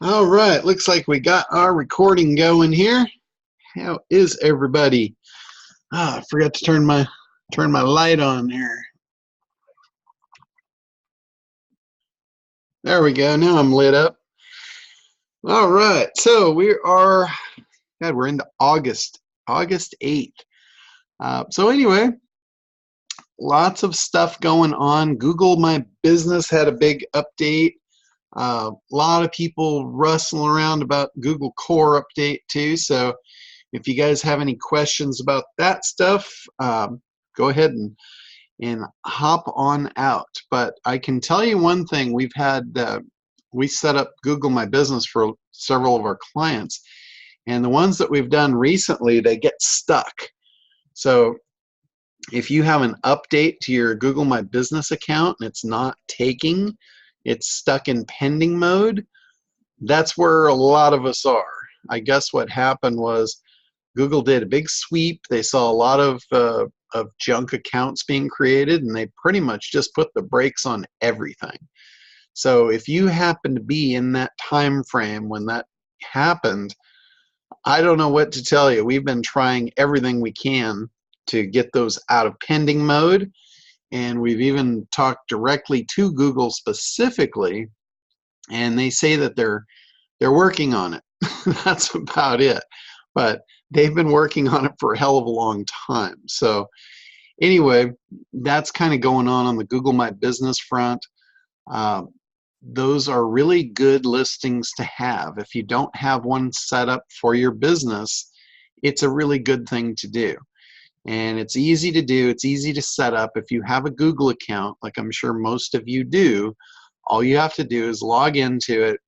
All right, looks like we got our recording going here. How is everybody? I forgot to turn my light on here. There we go. Now I'm lit up. All right, so we're into August 8th. So anyway, lots of stuff going on. Google My Business had a big update. A lot of people rustling around about Google Core update too. So if you guys have any questions about that stuff, go ahead and hop on out. But I can tell you one thing: we set up Google My Business for several of our clients, and the ones that we've done recently, they get stuck. So if you have an update to your Google My Business account and it's not taking, it's stuck in pending mode, that's where a lot of us are. I guess what happened was Google did a big sweep. They saw a lot of junk accounts being created, and they pretty much just put the brakes on everything. So if you happen to be in that time frame when that happened, I don't know what to tell you. We've been trying everything we can to get those out of pending mode, and we've even talked directly to Google specifically, and they say that they're working on it. That's about it. But they've been working on it for a hell of a long time. So anyway, that's kind of going on the Google My Business front. Those are really good listings to have. If you don't have one set up for your business, it's a really good thing to do. And it's easy to do. It's easy to set up. If you have a Google account, like I'm sure most of you do, all you have to do is log into it.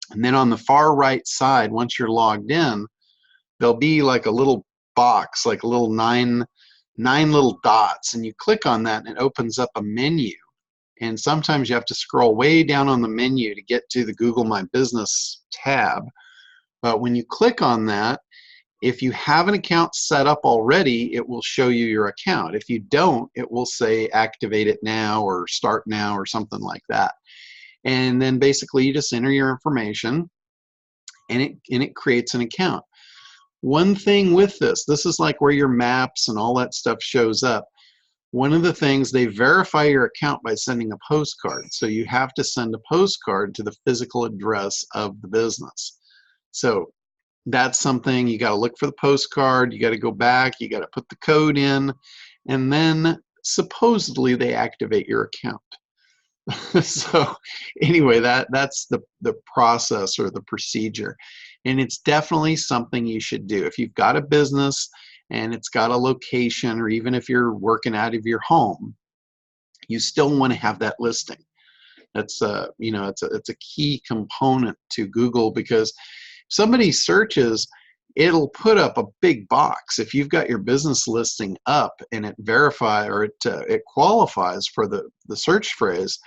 And then on the far right side, once you're logged in, there'll be like a little box, like a little nine little dots, and you click on that and it opens up a menu. And sometimes you have to scroll way down on the menu to get to the Google My Business tab. But when you click on that, if you have an account set up already, it will show you your account. If you don't, it will say activate it now or start now or something like that. And then basically you just enter your information and it creates an account. One thing with this is like where your maps and all that stuff shows up. One of the things, they verify your account by sending a postcard. So you have to send a postcard to the physical address of the business. So that's something you got to look for, the postcard. You got to go back, you got to put the code in, and then supposedly they activate your account. So anyway, that's the process or the procedure. And it's definitely something you should do. If you've got a business and it's got a location, or even if you're working out of your home, you still want to have that listing. That's it's a key component to Google, because if somebody searches, it'll put up a big box. If you've got your business listing up and it it qualifies for the search phrase,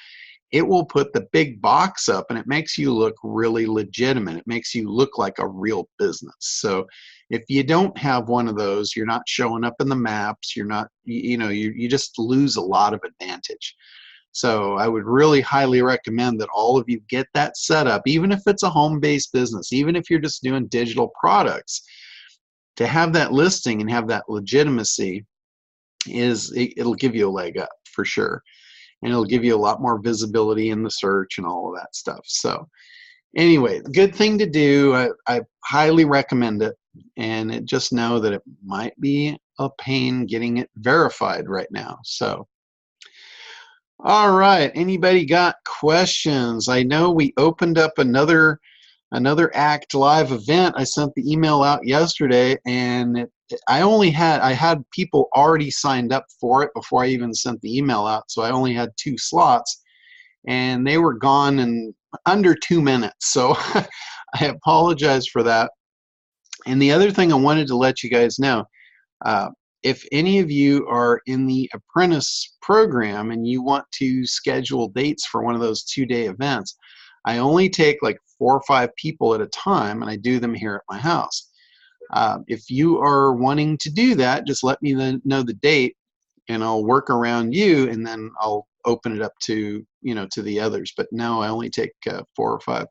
it will put the big box up, and it makes you look really legitimate. It makes you look like a real business. So if you don't have one of those, you're not showing up in the maps, you're not, you just lose a lot of advantage. So I would really highly recommend that all of you get that set up, even if it's a home-based business, even if you're just doing digital products. To have that listing and have that legitimacy, it'll give you a leg up for sure. And it'll give you a lot more visibility in the search and all of that stuff. So anyway, good thing to do. I highly recommend it. And just know that it might be a pain getting it verified right now. So, all right, anybody got questions? I know we opened up another Act Live event. I sent the email out yesterday, and I had people already signed up for it before I even sent the email out, so I only had 2 slots, and they were gone in under 2 minutes. So I apologize for that. And the other thing I wanted to let you guys know, if any of you are in the Apprentice Program and you want to schedule dates for one of those 2-day events, I only take like 4 or 5 people at a time, and I do them here at my house. If you are wanting to do that, just let me know the date, and I'll work around you, and then I'll open it up to to the others. But no, I only take 4 or 5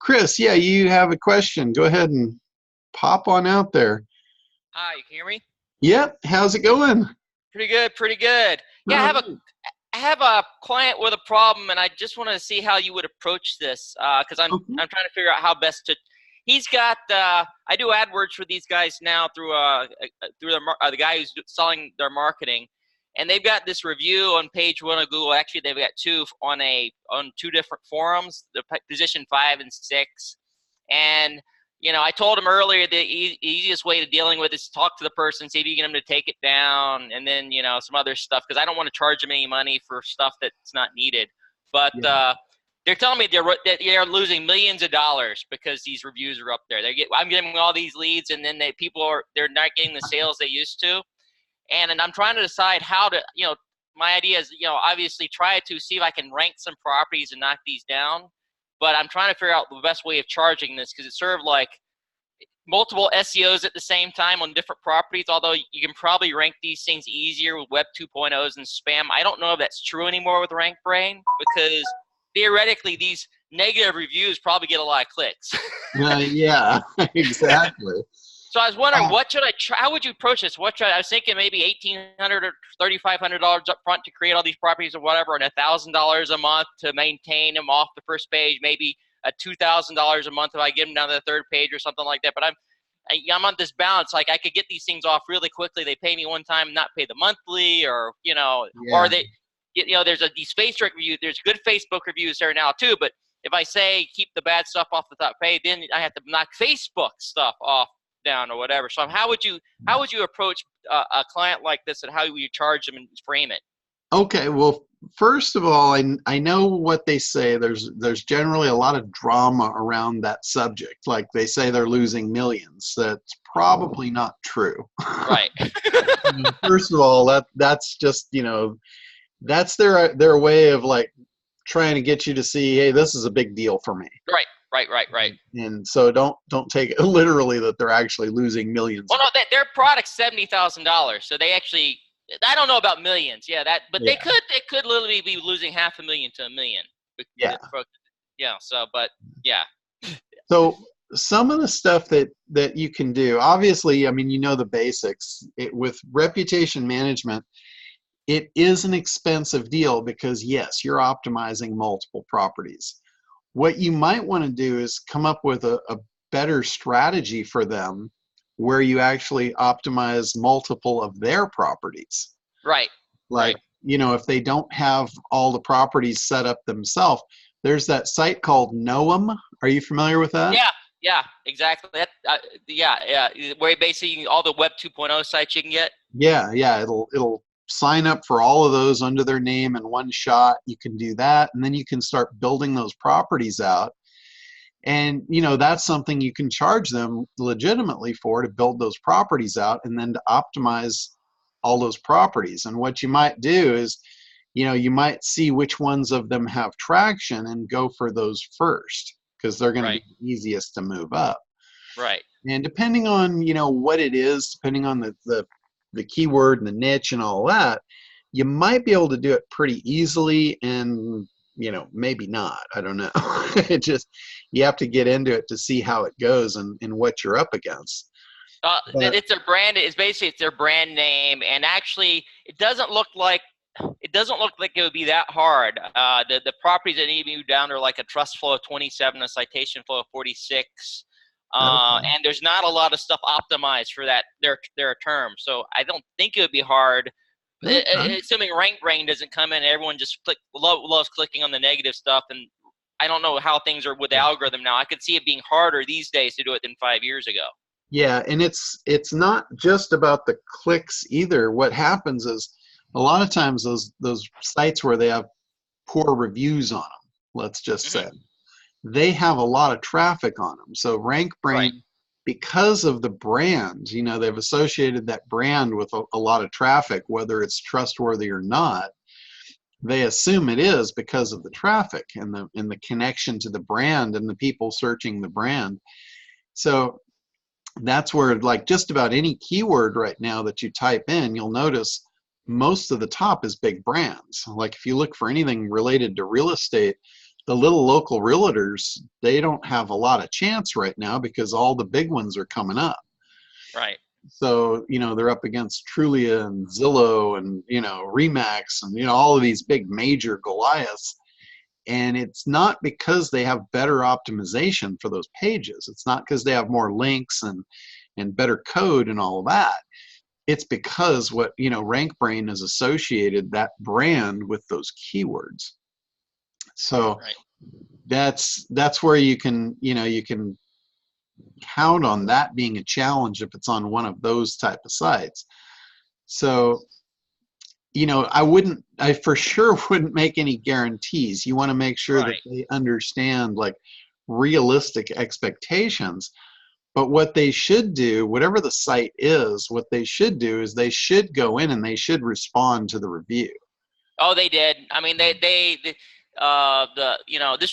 Chris, yeah, you have a question. Go ahead and pop on out there. Hi, you can hear me? Yep, how's it going? Pretty good, pretty good. Yeah, All I have a client with a problem, and I just want to see how you would approach this, because right. I'm trying to figure out how best to. He's got I do AdWords for these guys now through the guy who's selling their marketing, and they've got this review on page one of Google. Actually, they've got two on two different forums, the position 5 and 6, and I told him earlier the easiest way to dealing with it is talk to the person, see if you can get them to take it down, and then some other stuff, because I don't want to charge them any money for stuff that's not needed. But Yeah. they're telling me they're losing millions of dollars because these reviews are up there. I'm getting all these leads, and then they're not getting the sales they used to, and I'm trying to decide how to my idea is obviously try to see if I can rank some properties and knock these down. But I'm trying to figure out the best way of charging this, because it's sort of like multiple SEOs at the same time on different properties, although you can probably rank these things easier with Web 2.0s and spam. I don't know if that's true anymore with RankBrain, because theoretically these negative reviews probably get a lot of clicks. Yeah, exactly. So I was wondering, how would you approach this? I was thinking maybe $1,800 or $3,500 up front to create all these properties or whatever, and $1,000 a month to maintain them off the first page, maybe $2,000 a month if I get them down to the third page or something like that. But I'm on this balance. Like, I could get these things off really quickly. They pay me one time, not pay the monthly, or or they, these Facebook reviews. There's good Facebook reviews there now too. But if I say keep the bad stuff off the top page, then I have to knock Facebook stuff off down or whatever. So how would you approach a client like this, and how would you charge them and frame it? Okay, well, first of all, I know what they say. There's generally a lot of drama around that subject. Like, they say they're losing millions. That's probably not true. Right. First of all, that's just, that's their way of like trying to get you to see, hey, this is a big deal for me. Right. And so don't take it literally that they're actually losing millions. Well, no, their product's $70,000, so they actually. I don't know about millions, but Yeah. they could literally be losing $500,000 to $1 million. Yeah. Yeah. So some of the stuff that you can do, obviously, I mean, the basics. With reputation management, it is an expensive deal because, yes, you're optimizing multiple properties. What you might want to do is come up with a better strategy for them where you actually optimize multiple of their properties. Right. Like, if they don't have all the properties set up themselves, there's that site called Noam. Are you familiar with that? Yeah, exactly. Where basically all the Web 2.0 sites you can get. Yeah, it'll sign up for all of those under their name in one shot. You can do that, and then you can start building those properties out. And that's something you can charge them legitimately for, to build those properties out and then to optimize all those properties. And what you might do is, you might see which ones of them have traction and go for those first, because they're going to be the easiest to move up. Right. And depending on what it is, depending on the keyword and the niche and all that, you might be able to do it pretty easily, and maybe not. I don't know. You have to get into it to see how it goes and what you're up against. It's their brand. It's their brand name, and actually, it doesn't look like it would be that hard. The properties that need to be down are like a trust flow of 27, a citation flow of 46, and there's not a lot of stuff optimized for that their term. So I don't think it would be hard. Assuming RankBrain doesn't come in, everyone just loves clicking on the negative stuff, and I don't know how things are with the algorithm now. I could see it being harder these days to do it than 5 years ago. Yeah, and it's not just about the clicks either. What happens is, a lot of times those sites where they have poor reviews on them, let's just say, they have a lot of traffic on them. So RankBrain, because of the brand, they've associated that brand with a lot of traffic, whether it's trustworthy or not. They assume it is because of the traffic and the connection to the brand and the people searching the brand. So that's where, like, just about any keyword right now that you type in, you'll notice most of the top is big brands. Like, if you look for anything related to real estate, the little local realtors, they don't have a lot of chance right now because all the big ones are coming up. Right. So, they're up against Trulia and Zillow and, Remax and, all of these big major Goliaths. And it's not because they have better optimization for those pages. It's not because they have more links and better code and all of that. It's because what, RankBrain has associated that brand with those keywords. So right. that's where you can, you can count on that being a challenge if it's on one of those type of sites. So, I for sure wouldn't make any guarantees. You want to make sure that Right. they understand like realistic expectations. But what they should do, whatever the site is, what they should do is they should go in and they should respond to the review. Oh, they did. I mean, this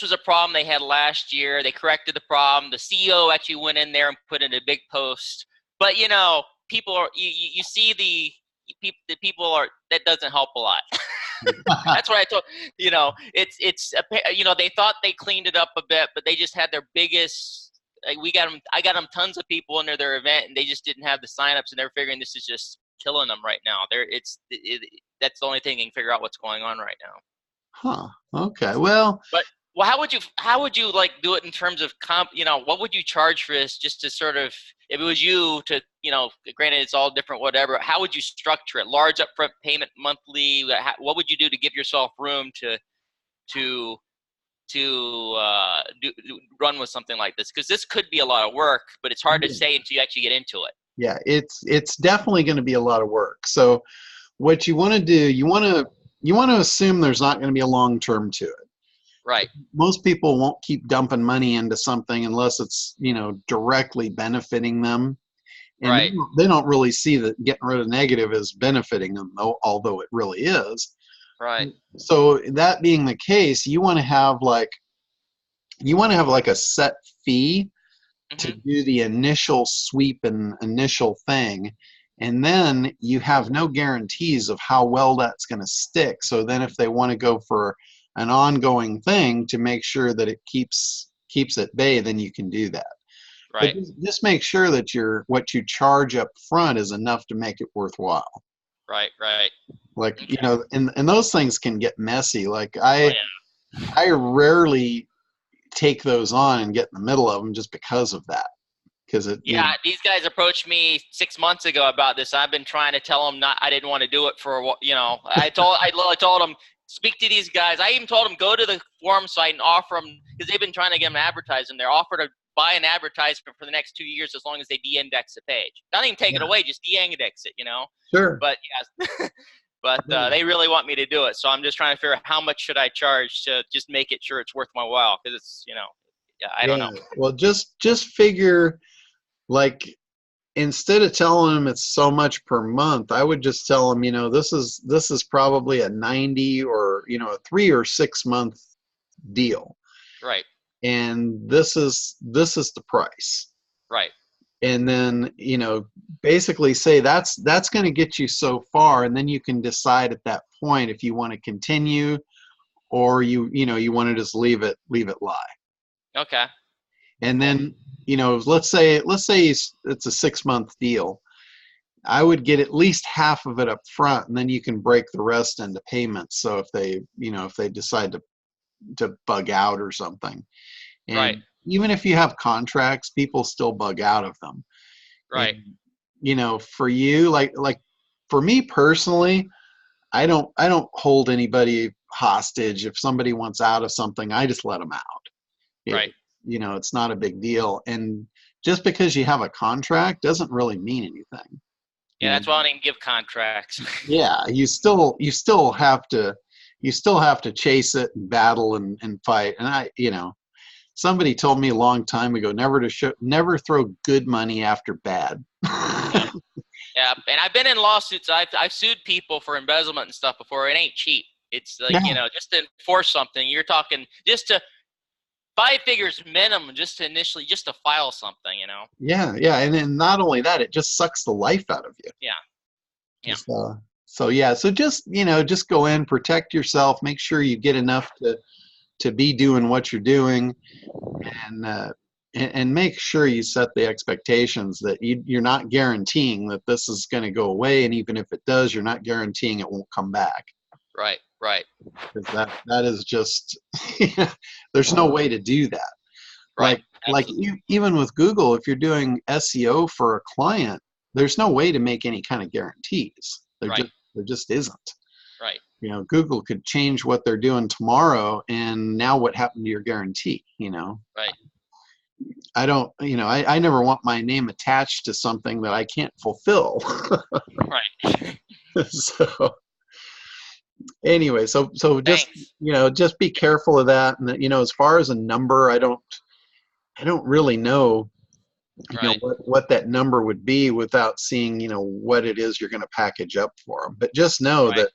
was a problem they had last year. They corrected the problem. The CEO actually went in there and put in a big post. But people are you see the people are that doesn't help a lot. That's what I told they thought they cleaned it up a bit, but they just had their biggest. I got them tons of people into their event, and they just didn't have the signups, and they're figuring this is just killing them right now. That's the only thing they can figure out what's going on right now. Huh. Okay. Well, how would you like do it in terms of comp? What would you charge for this? Just to sort of, if it was you to, granted it's all different, whatever. How would you structure it? Large upfront payment monthly? What would you do to give yourself room to run with something like this? Because this could be a lot of work, but it's hard to say until you actually get into it. Yeah, it's definitely going to be a lot of work. So what you want to do, you want to assume there's not going to be a long term to it. Right. Most people won't keep dumping money into something unless it's, directly benefiting them. And right. they don't really see that getting rid of negative as benefiting them, although it really is. Right. So that being the case, you want to have like a set fee to do the initial sweep and initial thing. And then you have no guarantees of how well that's going to stick. So then if they want to go for an ongoing thing to make sure that it keeps at bay, then you can do that. Right. But just make sure that what you charge up front is enough to make it worthwhile. Right. Right. Like, and those things can get messy. Like I rarely take those on and get in the middle of them just because of that. These guys approached me 6 months ago about this. I've been trying to tell them I didn't want to do it for I told them speak to these guys. I even told them go to the forum site and offer them, because they've been trying to get them advertised, and they're offered to buy an advertisement for the next 2 years as long as they de-index the page. Not even take it away, just de-index it. Sure. But they really want me to do it, so I'm just trying to figure out how much should I charge to just make it sure it's worth my while, because it's I don't know. Well, just figure, like, instead of telling them it's so much per month, I would just tell them, this is probably a 90 or a 3 or 6 month deal. Right. And this is the price. Right. And then, basically say that's going to get you so far, and then you can decide at that point if you want to continue or you want to just leave it lie. Okay. And then, let's say it's a 6 month deal. I would get at least half of it up front, and then you can break the rest into payments. So if they decide to bug out or something, and right. even if you have contracts, people still bug out of them. Right. And, for you, like for me personally, I don't hold anybody hostage. If somebody wants out of something, I just let them out. Right. It's not a big deal. And just because you have a contract doesn't really mean anything. Yeah, that's why I don't even give contracts. Yeah, you still have to chase it and battle and fight. And somebody told me a long time ago, never throw good money after bad. Yeah, and I've been in lawsuits. I've sued people for embezzlement and stuff before. It ain't cheap. It's like, just to enforce something, you're talking just to 5 figures minimum just to file something, Yeah, and then not only that, it just sucks the life out of you. Yeah. So just go in, protect yourself, make sure you get enough to be doing what you're doing, and and make sure you set the expectations that you're not guaranteeing that this is going to go away, and even if it does, you're not guaranteeing it won't come back. Right. Right. Because that is just there's no way to do that. Right. Like even with Google, if you're doing SEO for a client, there's no way to make any kind of guarantees. Right. There just isn't. Right. You know, Google could change what they're doing tomorrow, and now what happened to your guarantee? You know. Right. I don't. You know, I never want my name attached to something that I can't fulfill. Right. So anyway, so just Thanks. just be careful of that. And as far as a number, I don't really know Right. what that number would be without seeing what it is you're going to package up for them. But just know Right. that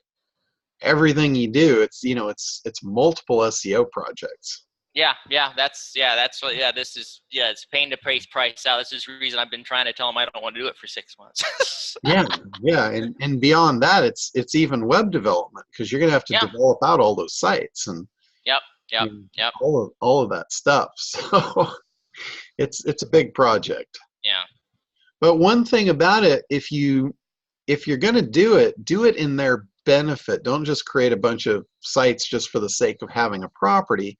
everything you do, it's multiple SEO projects. That's what, this is, it's paying to price out. This is the reason I've been trying to tell them I don't want to do it for 6 months. Yeah, and beyond that, it's even web development, because you're gonna have to develop out all those sites and Yep. all of that stuff. So it's a big project. Yeah. But one thing about it, if you're gonna do it in their benefit. Don't just create a bunch of sites just for the sake of having a property.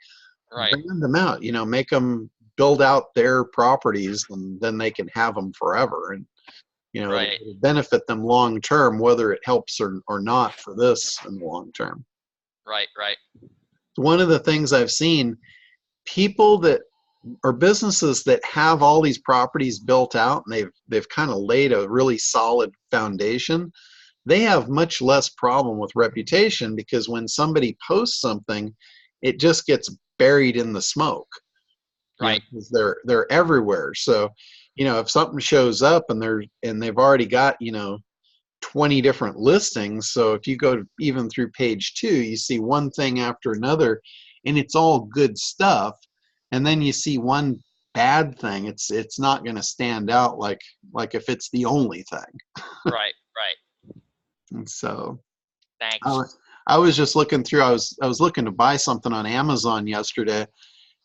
Right. Brand them out, make them build out their properties, and then they can have them forever. And, Right. it'll benefit them long term, whether it helps or not for this in the long term. Right. One of the things I've seen, people that or businesses that have all these properties built out, and they've kind of laid a really solid foundation, they have much less problem with reputation, because when somebody posts something, it just gets buried in the smoke. Right. Because they're everywhere. So, if something shows up and they've already got 20 different listings, so if you go even through page 2, you see one thing after another, and it's all good stuff, and then you see one bad thing, it's not going to stand out like if it's the only thing. Right. And so Thanks. I was just looking through. I was looking to buy something on Amazon yesterday,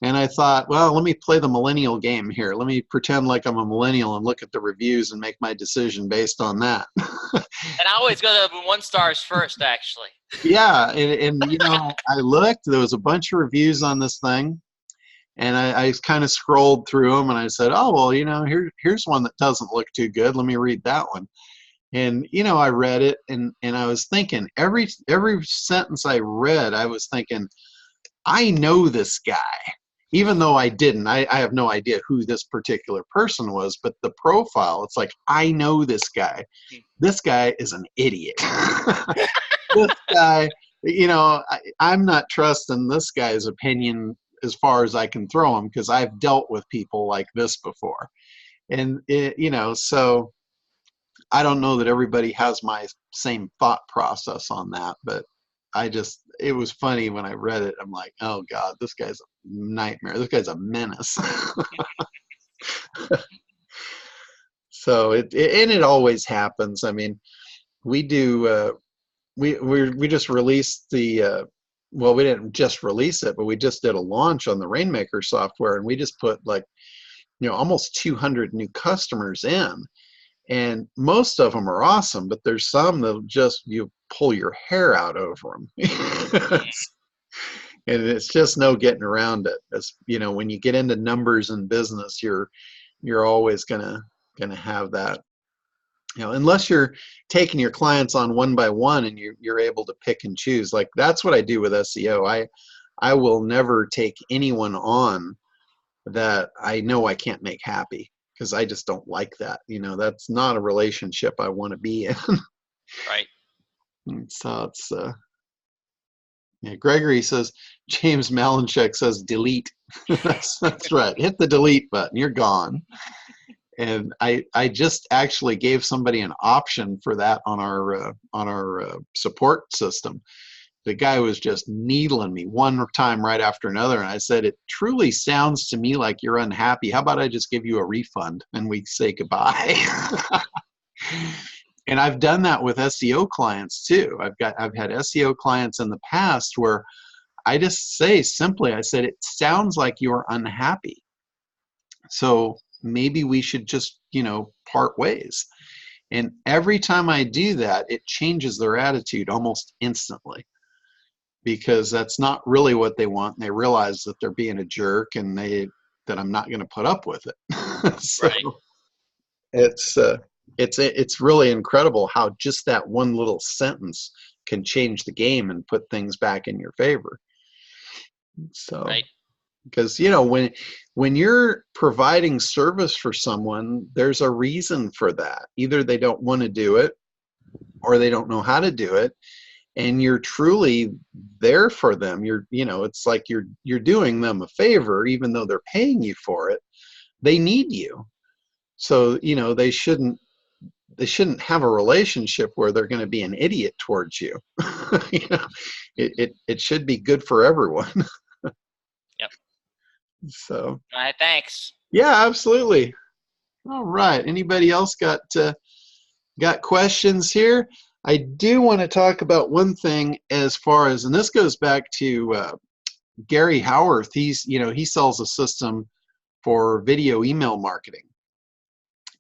and I thought, well, let me play the millennial game here. Let me pretend like I'm a millennial and look at the reviews and make my decision based on that. And I always go to 1 stars first, actually. Yeah, and I looked. There was a bunch of reviews on this thing, and I kind of scrolled through them, and I said, oh well, here's one that doesn't look too good. Let me read that one. And I read it, and I was thinking, every sentence I read, I was thinking, I know this guy. Even though I didn't, I have no idea who this particular person was, but the profile, it's like, I know this guy. This guy is an idiot. This guy, I'm not trusting this guy's opinion as far as I can throw him, because I've dealt with people like this before. And, so I don't know that everybody has my same thought process on that, but it was funny when I read it. I'm like, oh God, this guy's a nightmare. This guy's a menace. So it always happens. I mean, we do, we just released well, we didn't just release it, but we just did a launch on the Rainmaker software, and we just put almost 200 new customers in. And most of them are awesome, but there's some that you pull your hair out over them. And it's just no getting around it. As when you get into numbers in business, you're always gonna have that. Unless you're taking your clients on one by one and you're able to pick and choose. Like, that's what I do with SEO. I will never take anyone on that I know I can't make happy, because I just don't like that. That's not a relationship I want to be in. Right. So it's Gregory says, James Malinchek says delete. that's right. Hit the delete button. You're gone. And I just actually gave somebody an option for that on our support system. The guy was just needling me one time right after another, and I said, it truly sounds to me like you're unhappy. How about I just give you a refund and we say goodbye? And I've done that with SEO clients too. I've had SEO clients in the past where I just say simply, I said, it sounds like you're unhappy. So maybe we should just, part ways. And every time I do that, it changes their attitude almost instantly, because that's not really what they want. And they realize that they're being a jerk, and that I'm not going to put up with it. So Right. it's really incredible how just that one little sentence can change the game and put things back in your favor. So, Right. because when you're providing service for someone, there's a reason for that. Either they don't want to do it, or they don't know how to do it, and you're truly there for them. It's like you're doing them a favor, even though they're paying you for it. They need you. So they shouldn't have a relationship where they're going to be an idiot towards you. It should be good for everyone. Yep. So All right. Thanks. yeah, absolutely. All right. Anybody else got questions here? I do want to talk about one thing, as far as, and this goes back to Gary Howarth. He sells a system for video email marketing.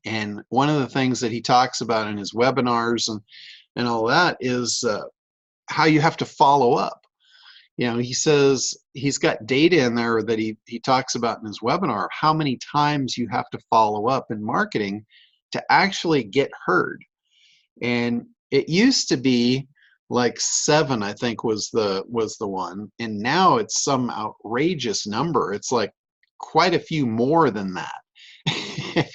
And one of the things that he talks about in his webinars and all that is how you have to follow up. He says he's got data in there that he talks about in his webinar, how many times you have to follow up in marketing to actually get heard. And it used to be like 7, I think was the one, and now it's some outrageous number. It's like quite a few more than that.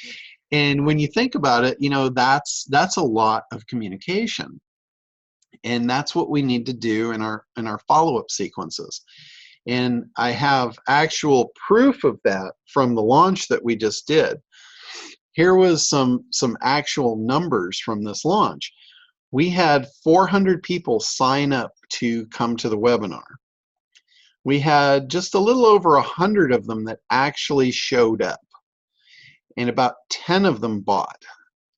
And when you think about it, that's a lot of communication. And that's what we need to do in our follow-up sequences. And I have actual proof of that from the launch that we just did. Here was some actual numbers from this launch. We had 400 people sign up to come to the webinar. We had just a little over 100 of them that actually showed up, and about 10 of them bought.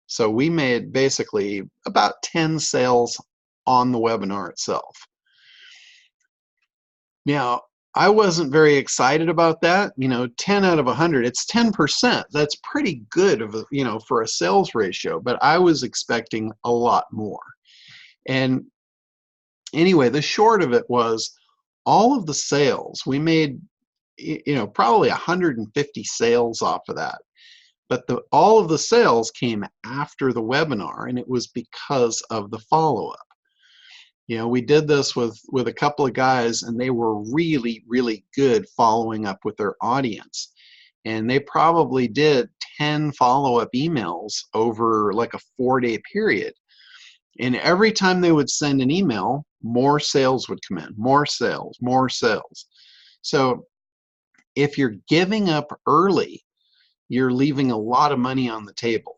So we made basically about 10 sales on the webinar itself. Now, I wasn't very excited about that. 10 out of 100, it's 10%. That's pretty good for a sales ratio, but I was expecting a lot more. And anyway, the short of it was, all of the sales, we made, probably 150 sales off of that. But all of the sales came after the webinar, and it was because of the follow-up. We did this with a couple of guys, and they were really, really good following up with their audience. And they probably did 10 follow-up emails over like a 4-day period. And every time they would send an email, more sales would come in, more sales, more sales. So if you're giving up early, you're leaving a lot of money on the table.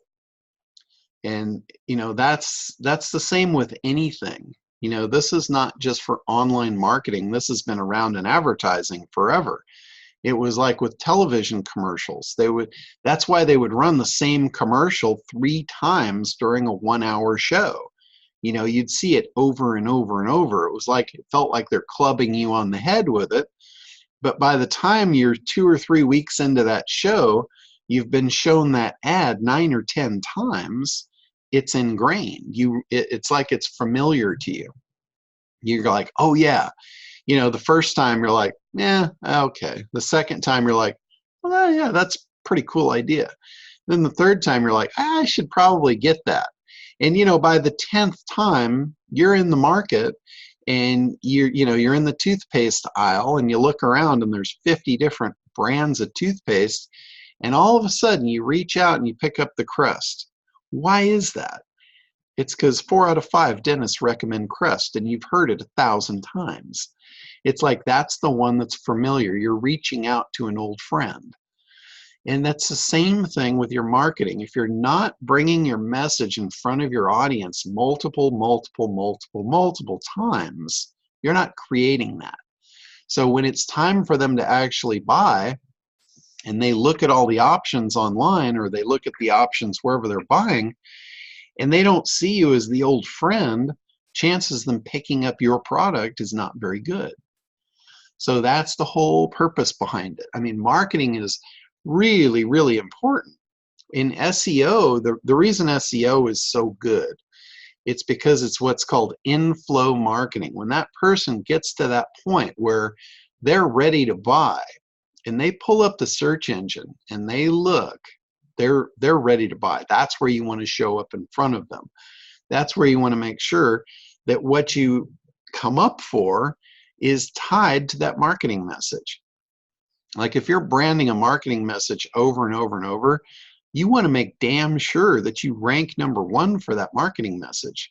And that's the same with anything. This is not just for online marketing. This has been around in advertising forever. It was like with television commercials. That's why they would run the same commercial 3 times during a 1-hour show. You'd see it over and over and over. It felt like they're clubbing you on the head with it. But by the time you're 2 or 3 weeks into that show, you've been shown that ad 9 or 10 times. It's ingrained. It's like it's familiar to you. You're like, oh yeah. The first time you're like, yeah, okay. The second time you're like, well, yeah, that's a pretty cool idea. Then the third time you're like, I should probably get that. And by the 10th time, you're in the market, and you're in the toothpaste aisle, and you look around and there's 50 different brands of toothpaste, and all of a sudden you reach out and you pick up the Crest. Why is that? It's because 4 out of 5 dentists recommend Crest, and you've heard it 1,000 times. It's like that's the one that's familiar. You're reaching out to an old friend. And that's the same thing with your marketing. If you're not bringing your message in front of your audience multiple times, you're not creating that. So when it's time for them to actually buy, and they look at all the options online, or they look at the options wherever they're buying, and they don't see you as the old friend, chances them picking up your product is not very good. So that's the whole purpose behind it. I mean, marketing is really, really important. In SEO, the reason SEO is so good, it's because it's what's called inflow marketing. When that person gets to that point where they're ready to buy and they pull up the search engine and they look, they're ready to buy. That's where you want to show up in front of them. That's where you want to make sure that what you come up for is tied to that marketing message. Like if you're branding a marketing message over and over and over, you want to make damn sure that you rank number one for that marketing message.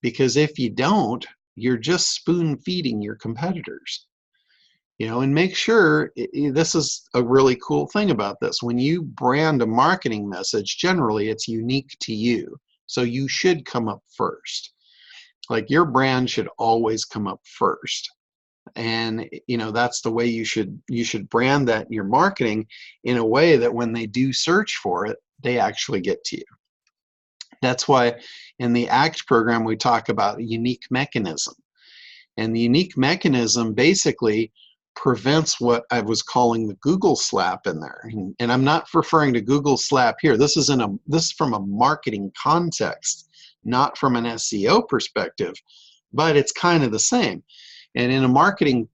Because if you don't, you're just spoon feeding your competitors. And make sure, this is a really cool thing about this. When you brand a marketing message, generally it's unique to you. So you should come up first. Like your brand should always come up first. And that's the way you should brand that in your marketing, in a way that when they do search for it, they actually get to you. That's why in the ACT program we talk about a unique mechanism. And the unique mechanism basically prevents what I was calling the Google slap in there. And I'm not referring to Google slap here. This is from a marketing context, not from an SEO perspective, but it's kind of the same. And in a marketing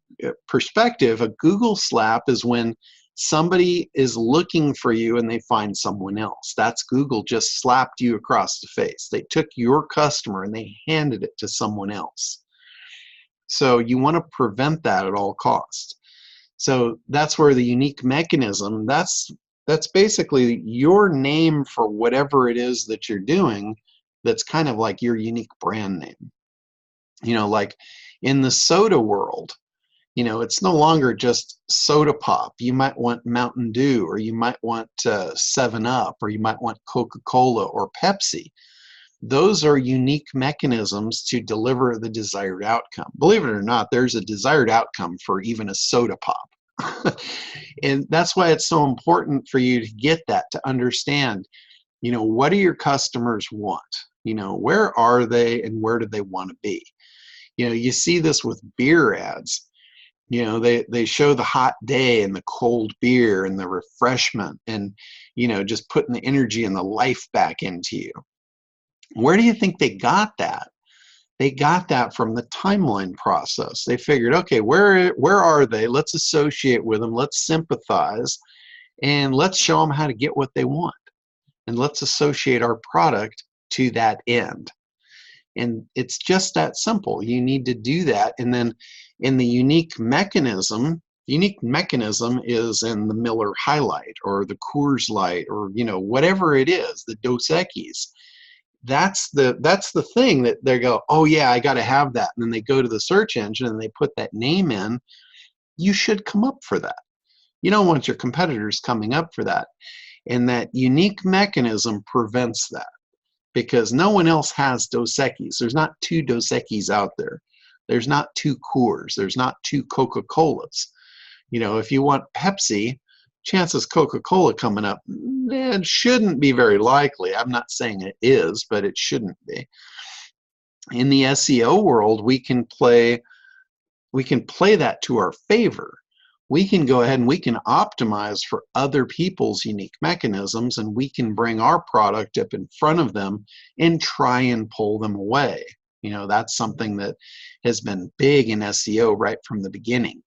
perspective, a Google slap is when somebody is looking for you and they find someone else. That's Google just slapped you across the face. They took your customer and they handed it to someone else. So you want to prevent that at all costs. So that's where the unique mechanism, that's basically your name for whatever it is that you're doing. That's kind of like your unique brand name. Like in the soda world, it's no longer just soda pop. You might want Mountain Dew, or you might want 7-Up, or you might want Coca-Cola or Pepsi. Those are unique mechanisms to deliver the desired outcome. Believe it or not, there's a desired outcome for even a soda pop. And that's why it's so important for you to get that, to understand, what do your customers want? Where are they and where do they want to be? You see this with beer ads. They show the hot day and the cold beer and the refreshment and, just putting the energy and the life back into you. Where do you think they got that? They got that from the timeline process. They figured, okay, where are they? Let's associate with them. Let's sympathize, and let's show them how to get what they want. And let's associate our product to that end. And it's just that simple. You need to do that. And then in the unique mechanism is in the Miller High Light or the Coors Light or, whatever it is, the Dos Equis. That's the thing that they go, oh yeah, I got to have that. And then they go to the search engine and they put that name in. You should come up for that. You don't want your competitors coming up for that. And that unique mechanism prevents that, because no one else has Dos Equis. There's not two Dos Equis out there. There's not two Coors. There's not two Coca-Colas. If you want Pepsi, chances Coca-Cola coming up, it shouldn't be very likely. I'm not saying it is, but it shouldn't be. In the SEO world, we can play that to our favor. We can go ahead and we can optimize for other people's unique mechanisms, and we can bring our product up in front of them and try and pull them away. That's something that has been big in SEO right from the beginning,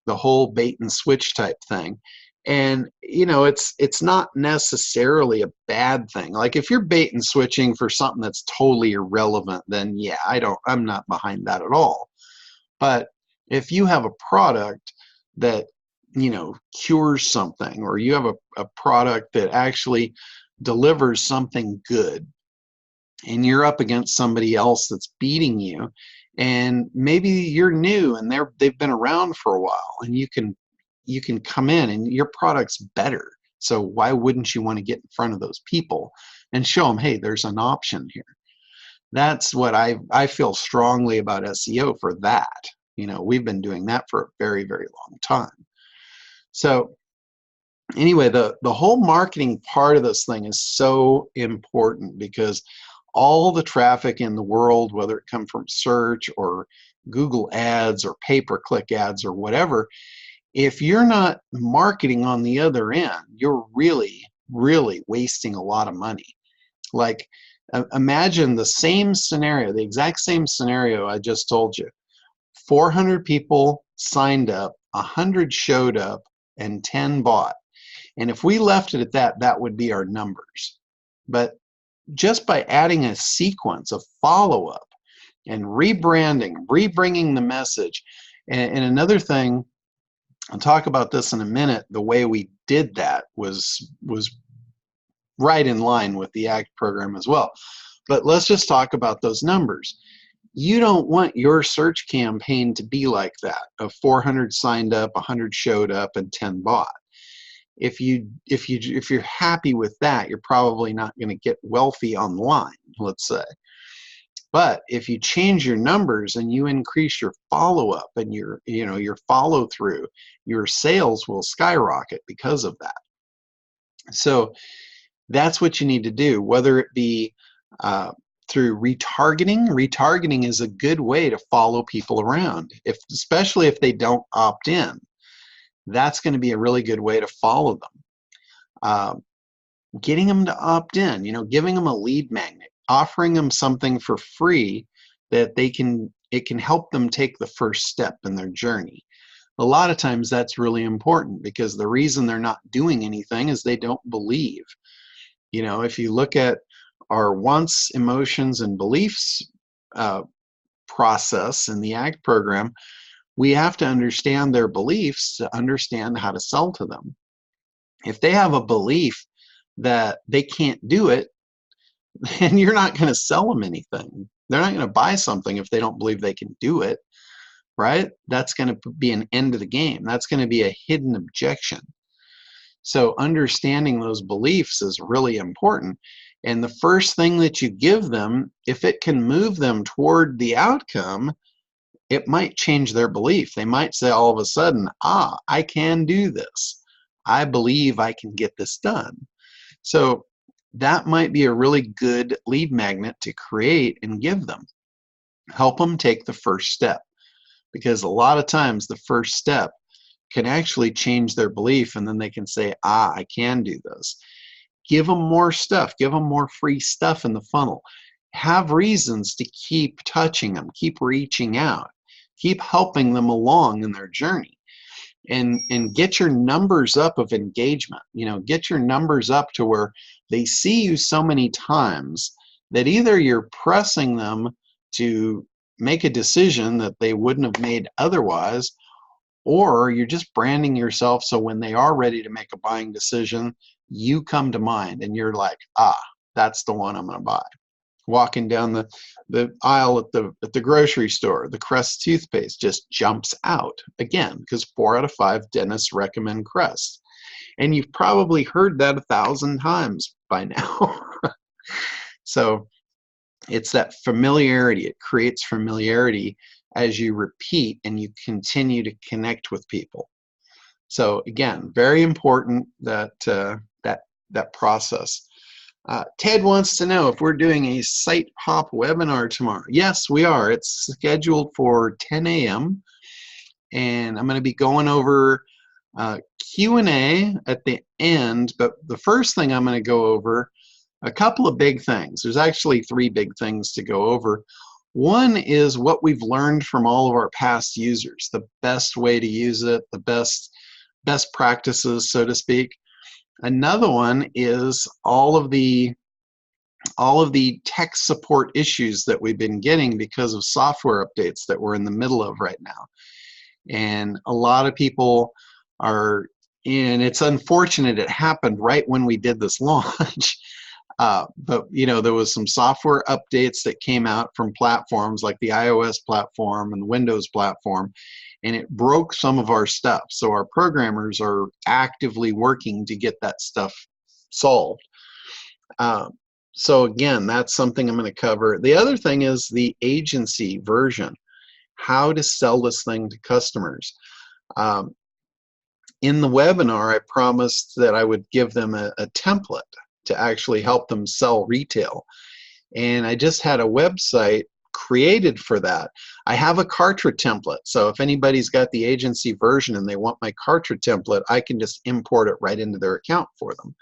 the whole bait and switch type thing. And it's not necessarily a bad thing. Like if you're bait and switching for something that's totally irrelevant, then yeah, I'm not behind that at all. But if you have a product that cures something, or you have a product that actually delivers something good, and you're up against somebody else that's beating you, and maybe you're new and they've been around for a while, and you can come in and your product's better. So why wouldn't you want to get in front of those people and show them, hey, there's an option here? That's what I feel strongly about SEO for that. We've been doing that for a very, very long time. So anyway, the whole marketing part of this thing is so important, because all the traffic in the world, whether it come from search or Google ads or pay-per-click ads or whatever, if you're not marketing on the other end, you're really, really wasting a lot of money. Like, imagine the same scenario, the exact same scenario I just told you. 400 people signed up, 100 showed up, and 10 bought. And if we left it at that, that would be our numbers. But just by adding a sequence of follow-up and rebranding, rebringing the message, and another thing, I'll talk about this in a minute, the way we did that was right in line with the ACT program as well. But let's just talk about those numbers. You don't want your search campaign to be like that, of 400 signed up, 100 showed up, and 10 bought. If you're happy with that, you're probably not going to get wealthy online, let's say. But if you change your numbers and you increase your follow-up and your follow-through, your sales will skyrocket because of that. So that's what you need to do, whether it be through retargeting. Retargeting is a good way to follow people around, especially if they don't opt in. That's going to be a really good way to follow them. Getting them to opt in, giving them a lead magnet, offering them something for free that it can help them take the first step in their journey. A lot of times that's really important, because the reason they're not doing anything is they don't believe. If you look at our wants, emotions, and beliefs process in the ACT program, we have to understand their beliefs to understand how to sell to them. If they have a belief that they can't do it, then you're not going to sell them anything. They're not going to buy something if they don't believe they can do it, right? That's going to be an end of the game. That's going to be a hidden objection. So understanding those beliefs is really important. And the first thing that you give them, if it can move them toward the outcome, it might change their belief. They might say all of a sudden, I can do this. I believe I can get this done. So that might be a really good lead magnet to create and give them. Help them take the first step, because a lot of times the first step can actually change their belief, and then they can say, I can do this. Give them more stuff. Give them more free stuff in the funnel. Have reasons to keep touching them, keep reaching out, keep helping them along in their journey, and get your numbers up of engagement. Get your numbers up to where they see you so many times that either you're pressing them to make a decision that they wouldn't have made otherwise, or you're just branding yourself so when they are ready to make a buying decision, you come to mind and you're like, that's the one I'm going to buy. Walking down the aisle at the grocery store, the Crest toothpaste just jumps out again, because 4 out of 5 dentists recommend Crest. And you've probably heard that 1,000 times by now. So it's that familiarity. It creates familiarity as you repeat and you continue to connect with people. So again, very important that that process. Ted wants to know if we're doing a Site Hop webinar tomorrow. Yes, we are. It's scheduled for 10 a.m. and I'm going to be going over Q&A at the end. But the first thing I'm going to go over, a couple of big things. There's actually 3 big things to go over. One is what we've learned from all of our past users, the best way to use it, the best practices, so to speak. Another one is all of the tech support issues that we've been getting because of software updates that we're in the middle of right now. And a lot of people are, and it's unfortunate it happened right when we did this launch. But there was some software updates that came out from platforms like the iOS platform and the Windows platform, and it broke some of our stuff. So our programmers are actively working to get that stuff solved. So again, that's something I'm going to cover. The other thing is the agency version, how to sell this thing to customers. In the webinar, I promised that I would give them a template to actually help them sell retail. And I just had a website created for that. I have a Kartra template, so if anybody's got the agency version and they want my Kartra template, I can just import it right into their account for them.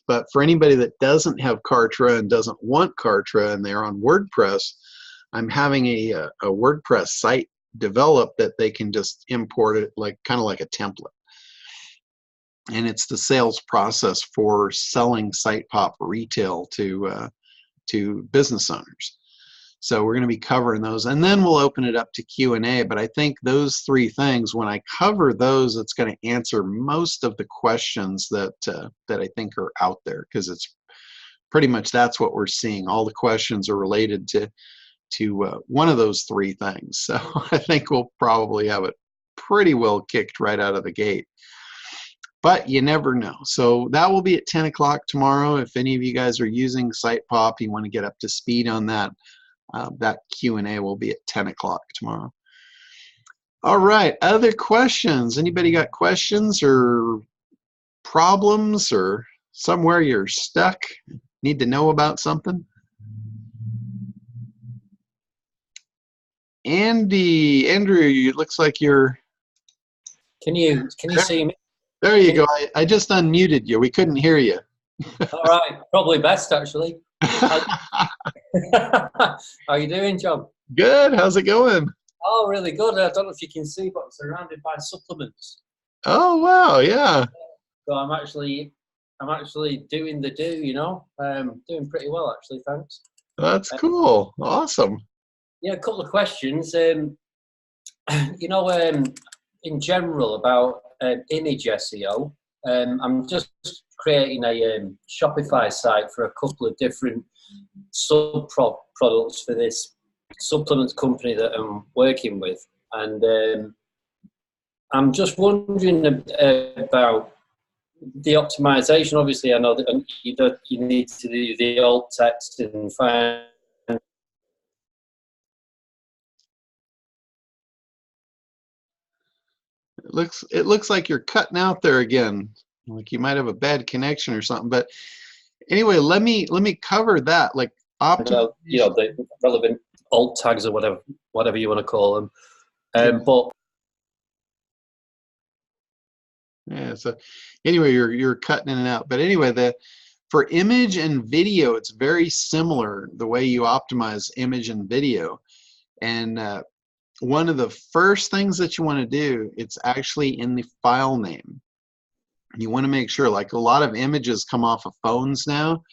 But for anybody that doesn't have Kartra and doesn't want Kartra and they're on WordPress, I'm having a WordPress site developed that they can just import it like kind of like a template. And it's the sales process for selling SitePop retail to business owners. So we're going to be covering those, and then we'll open it up to Q&A. But I think those three things, when I cover those, it's going to answer most of the questions that I think are out there, because it's pretty much that's what we're seeing. All the questions are related to one of those three things. So I think we'll probably have it pretty well kicked right out of the gate. But you never know. So that will be at 10 o'clock tomorrow. If any of you guys are using SitePop, you want to get up to speed on that, that Q&A will be at 10 o'clock tomorrow. All right, other questions? Anybody got questions or problems or somewhere you're stuck, need to know about something? Andrew, it looks like you're... Can you see me? There you go. I just unmuted you. We couldn't hear you. All right, probably best actually. How are you doing, John? Good. How's it going? Oh, really good. I don't know if you can see, but I'm surrounded by supplements. Oh wow, yeah. So I'm actually doing the do. You know, doing pretty well actually. Thanks. That's cool. Awesome. Yeah, a couple of questions. You know, in general about image SEO. I'm just creating a Shopify site for a couple of different products for this supplement company that I'm working with, and I'm just wondering about the optimization. Obviously, I know that you need to do the alt text and find. It looks like you're cutting out there again. Like you might have a bad connection or something. But anyway, let me cover that. Like you know, the relevant alt tags or whatever you want to call them. But yeah. So anyway, you're cutting in and out. But anyway, for image and video, it's very similar the way you optimize image and video. And one of the first things that you want to do, it's actually in the file name. You want to make sure, like a lot of images come off of phones now,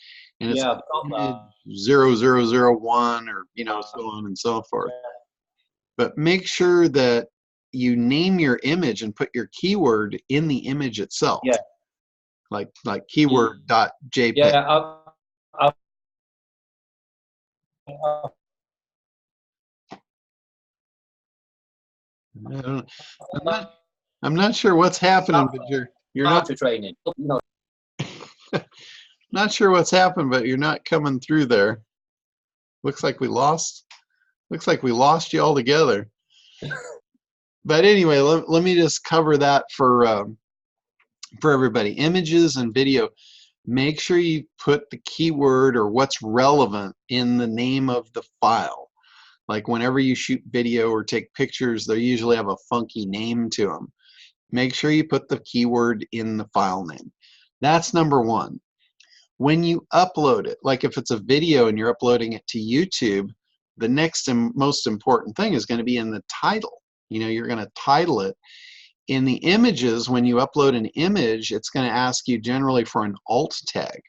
and it's yeah, image 0001 or so on and so forth. Yeah. But make sure that you name your image and put your keyword in the image itself. Yeah. Like keyword.jpg. Yeah. I'm not sure what's happening, but you're not training. No. Not sure what's happened, but you're not coming through there. Looks like we lost you altogether. But anyway, let me just cover that for everybody. Images and video. Make sure you put the keyword or what's relevant in the name of the file. Like whenever you shoot video or take pictures, they usually have a funky name to them. Make sure you put the keyword in the file name. That's number one. When you upload it, like if it's a video and you're uploading it to YouTube, the next and most important thing is going to be in the title. You're going to title it. In the images, when you upload an image, it's going to ask you generally for an alt tag.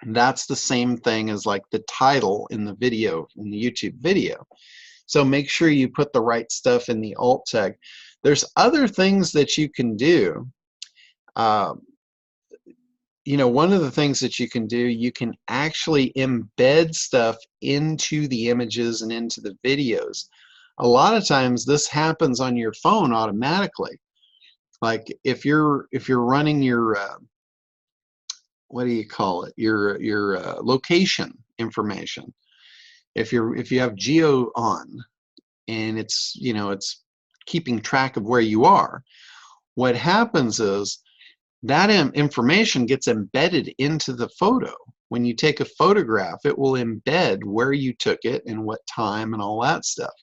And that's the same thing as like the title in the video, in the YouTube video. So make sure you put the right stuff in the alt tag. There's other things that you can do. One of the things that you can do, you can actually embed stuff into the images and into the videos. A lot of times this happens on your phone automatically. Like if you're running your what do you call it? Your location information. If you have geo on, and it's it's keeping track of where you are, what happens is that information gets embedded into the photo. when you take a photograph, it will embed where you took it and what time and all that stuff.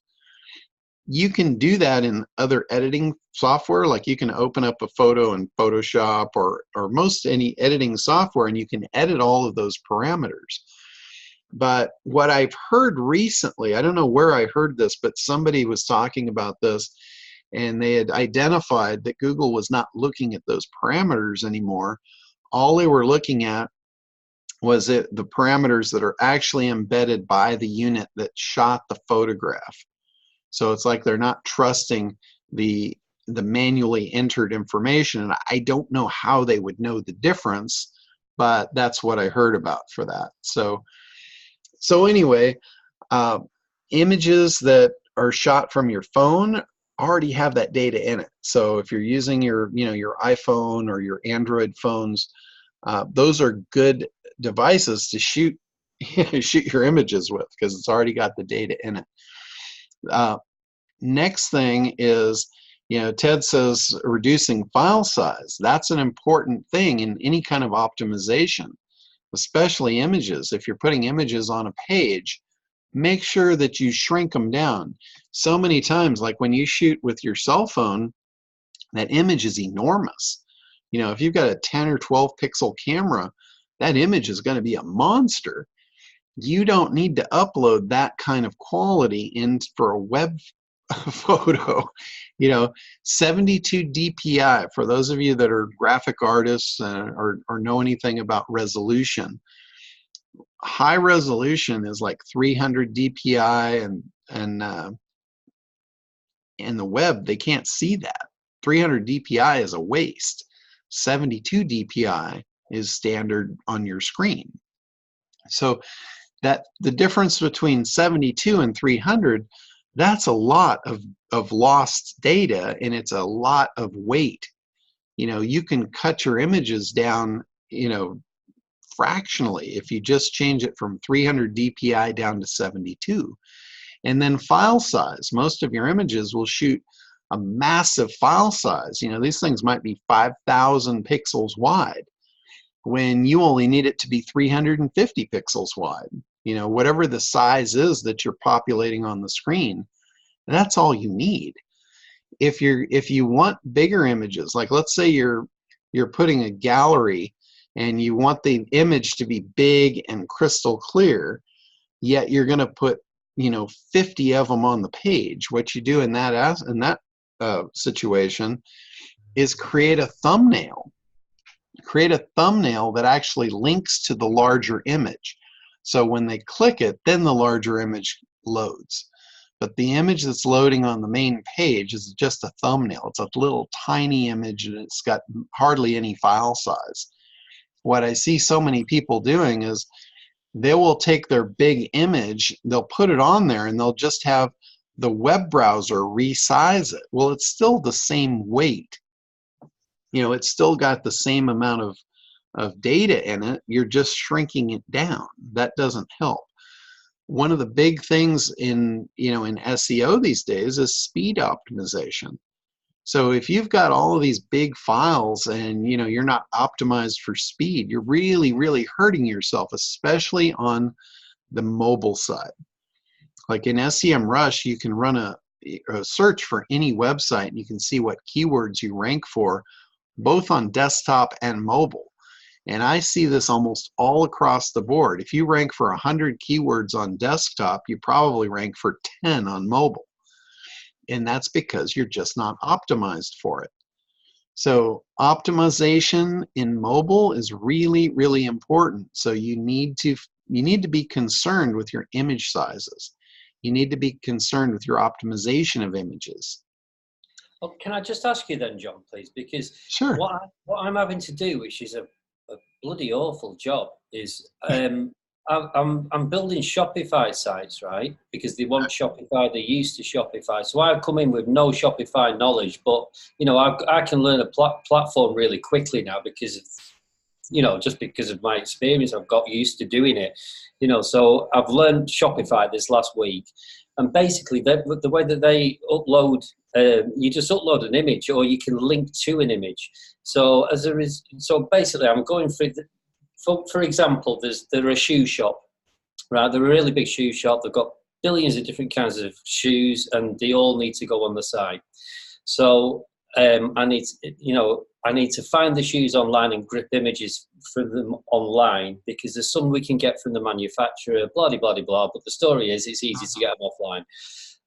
You can do that in other editing software, like you can open up a photo in Photoshop or most any editing software, and you can edit all of those parameters. But what I've heard recently, I don't know where I heard this, but somebody was talking about this, and they had identified that Google was not looking at those parameters anymore. All they were looking at was the parameters that are actually embedded by the unit that shot the photograph. So it's like they're not trusting the manually entered information, and I don't know how they would know the difference, but that's what I heard about for that. So anyway, images that are shot from your phone already have that data in it. So if you're using your iPhone or your Android phones, those are good devices to shoot shoot your images with, because it's already got the data in it. Next thing is, Ted says reducing file size. That's an important thing in any kind of optimization, especially images. If you're putting images on a page, make sure that you shrink them down. So many times, like when you shoot with your cell phone, that image is enormous. If you've got a 10 or 12 pixel camera, that image is going to be a monster. You don't need to upload that kind of quality in for a web photo. 72 DPI, for those of you that are graphic artists or know anything about resolution, high resolution is like 300 DPI, and in the web they can't see that. 300 DPI is a waste. 72 DPI is standard on your screen. So that the difference between 72 and 300, that's a lot of lost data, and it's a lot of weight. You can cut your images down, fractionally if you just change it from 300 DPI down to 72. And then file size. Most of your images will shoot a massive file size. These things might be 5,000 pixels wide when you only need it to be 350 pixels wide. Whatever the size is that you're populating on the screen, that's all you need. If you want bigger images, like let's say you're putting a gallery and you want the image to be big and crystal clear, yet you're going to put 50 of them on the page, what you do in that situation is create a thumbnail that actually links to the larger image. So when they click it, then the larger image loads. But the image that's loading on the main page is just a thumbnail. It's a little tiny image, and it's got hardly any file size. What I see so many people doing is they will take their big image, they'll put it on there, and they'll just have the web browser resize it. Well, it's still the same weight. It's still got the same amount of data in it. You're just shrinking it down. That doesn't help. One of the big things in SEO these days is speed optimization. So if you've got all of these big files and you're not optimized for speed, you're really, really hurting yourself, especially on the mobile side. Like in SEMrush, you can run a search for any website, and you can see what keywords you rank for, both on desktop and mobile. And I see this almost all across the board. If you rank for 100 keywords on desktop, you probably rank for 10 on mobile. And that's because you're just not optimized for it. So optimization in mobile is really, really important. So you need to be concerned with your image sizes. You need to be concerned with your optimization of images. Well, can I just ask you then, John, please? Because sure. What I'm having to do, which is a bloody awful job, is I'm building Shopify sites, right? Because they want Shopify, they're used to Shopify. So I come in with no Shopify knowledge, but I can learn a platform really quickly now because of, just because of my experience. I've got used to doing it, so I've learned Shopify this last week. And basically, the way that they upload, you just upload an image, or you can link to an image. So basically, I'm going through for example, they're a shoe shop, right? They're a really big shoe shop. They've got billions of different kinds of shoes, and they all need to go on the site. So I need to find the shoes online and grip images from them online, because there's some we can get from the manufacturer, blah, blah, blah, blah. But the story is it's easy to get them offline.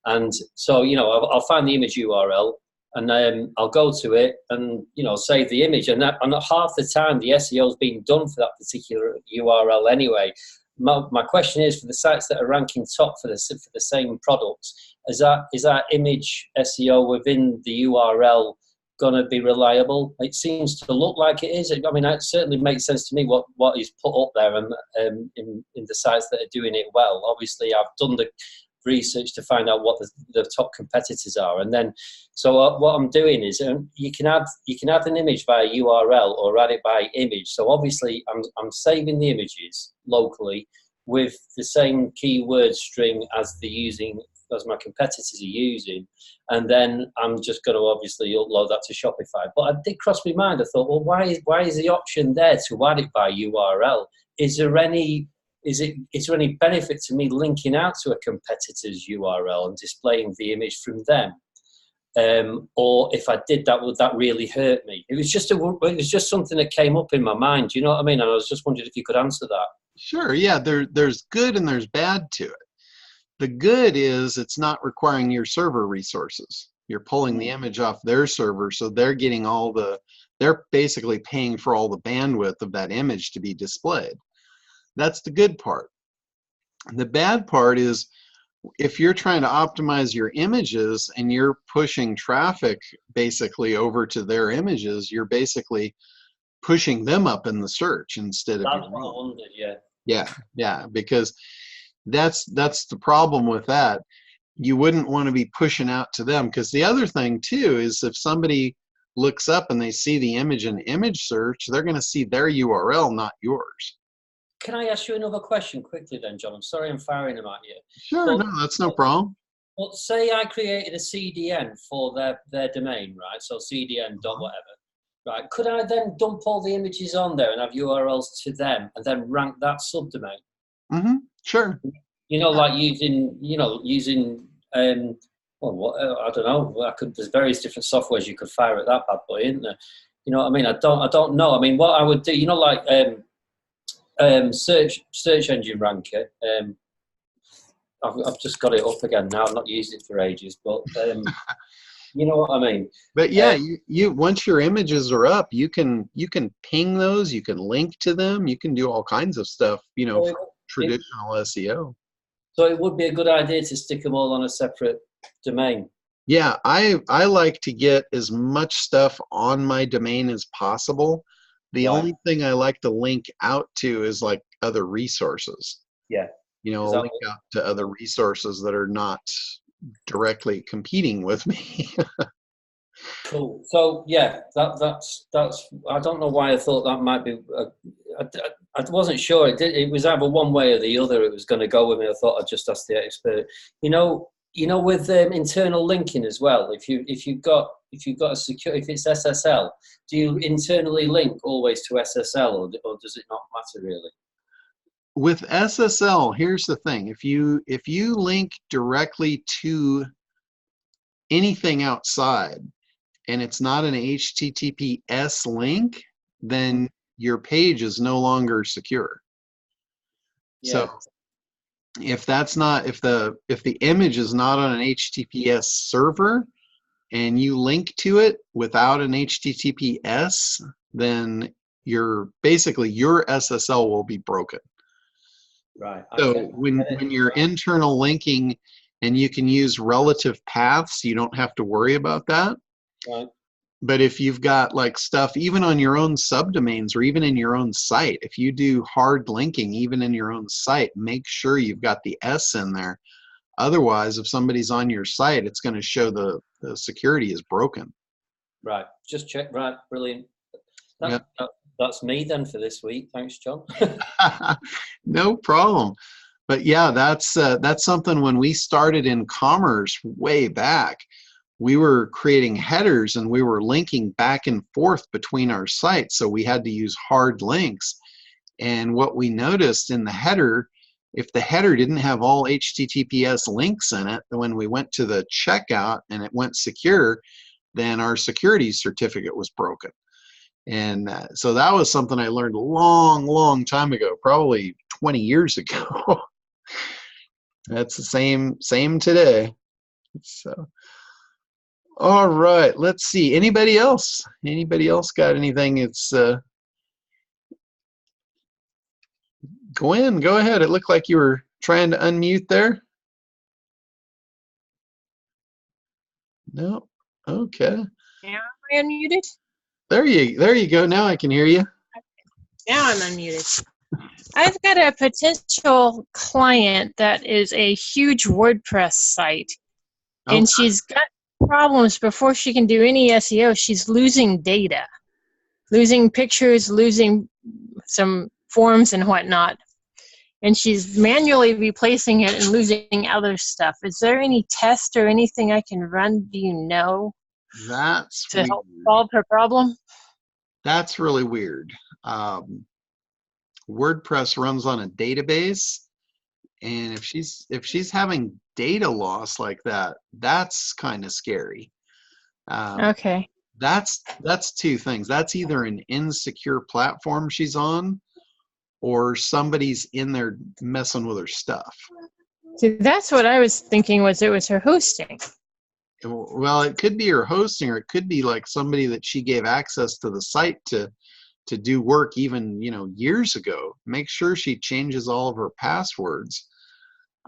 And so, I'll find the image URL, and I'll go to it and, save the image. And half the time, the SEO has been done for that particular URL anyway. My question is, for the sites that are ranking top for the same products, is that image SEO within the URL going to be reliable? It seems to look like it is. I mean, it certainly makes sense to me what is put up there, and in the sites that are doing it well. Obviously, I've done the research to find out what the top competitors are, and then what I'm doing is you can add an image via URL or add it by image. So obviously I'm saving the images locally with the same keyword string as my competitors are using, and then I'm just going to obviously upload that to Shopify. But it did cross my mind. I thought, well, why is the option there to add it by URL? Is there any benefit to me linking out to a competitor's URL and displaying the image from them? Or if I did that, would that really hurt me? It was just something that came up in my mind. Do you know what I mean? And I was just wondering if you could answer that. Sure. Yeah. There's good and there's bad to it. The good is it's not requiring your server resources. You're pulling the image off their server, so they're getting they're basically paying for all the bandwidth of that image to be displayed. That's the good part. The bad part is if you're trying to optimize your images and you're pushing traffic basically over to their images, you're basically pushing them up in the search instead of That's what I wondered, yeah, because that's the problem with that. You wouldn't want to be pushing out to them, because the other thing too is if somebody looks up and they see the image in image search, they're going to see their URL, not yours. Can I ask you another question quickly then, John? I'm sorry I'm firing them at you. Sure, no, that's no problem. Well, say I created a CDN for their domain, right? So CDN dot whatever, right? Could I then dump all the images on there and have URLs to them and then rank that subdomain? Mm-hmm. Sure. Like using I don't know. There's various different softwares you could fire at that bad boy, isn't there? You know what I mean? I don't know. I mean, what I would do, like search engine ranker. I've just got it up again now. I've not used it for ages, but you know what I mean. But yeah, you once your images are up, you can ping those. You can link to them. You can do all kinds of stuff. For traditional SEO. So it would be a good idea to stick them all on a separate domain. Yeah, I like to get as much stuff on my domain as possible. The only thing I like to link out to is like other resources. Yeah. I'll link out to other resources that are not directly competing with me. Cool. So yeah, that's. I don't know why I thought that might be. I wasn't sure. It was either one way or the other. It was going to go with me. I thought I'd just ask the expert. With internal linking as well. If you've got a secure, if it's SSL, do you internally link always to SSL, or does it not matter really? With SSL, here's the thing: if you link directly to anything outside, and it's not an HTTPS link, then your page is no longer secure. Yeah. So if the image is not on an HTTPS server and you link to it without an HTTPS, then your SSL will be broken. Right. So when you're internal linking and you can use relative paths, you don't have to worry about that. Right. But if you've got like stuff even on your own subdomains or even in your own site, if you do hard linking even in your own site, make sure you've got the S in there. Otherwise, if somebody's on your site, it's going to show the security is broken. Right. Just check. Right. Brilliant. That's me then for this week. Thanks, John. No problem. But yeah, that's something when we started in commerce way back. We were creating headers and we were linking back and forth between our sites. So we had to use hard links. And what we noticed in the header, if the header didn't have all HTTPS links in it, when we went to the checkout and it went secure, then our security certificate was broken. And so that was something I learned a long time ago, probably 20 years ago. That's the same today. So, all right, let's see. Anybody else? Anybody else got anything? It's Gwen, go ahead. It looked like you were trying to unmute there. No. Okay. Now am I unmuted? There you go. Now I can hear you. Now I'm unmuted. I've got a potential client that is a huge WordPress site, and she's got problems before she can do any SEO. She's losing data, losing pictures, losing some forms and whatnot. And she's manually replacing it and losing other stuff. Is there any test or anything I can run, do you know, That's to weird. help solve her problem? That's really weird. WordPress runs on a database, and if she's having data loss like that, that's kind of scary. Okay. That's two things. That's either an insecure platform she's on, or somebody's in there messing with her stuff. See, that's what I was thinking, was it was her hosting. Well, it could be her hosting, or it could be like somebody that she gave access to the site to do work even, years ago. Make sure she changes all of her passwords.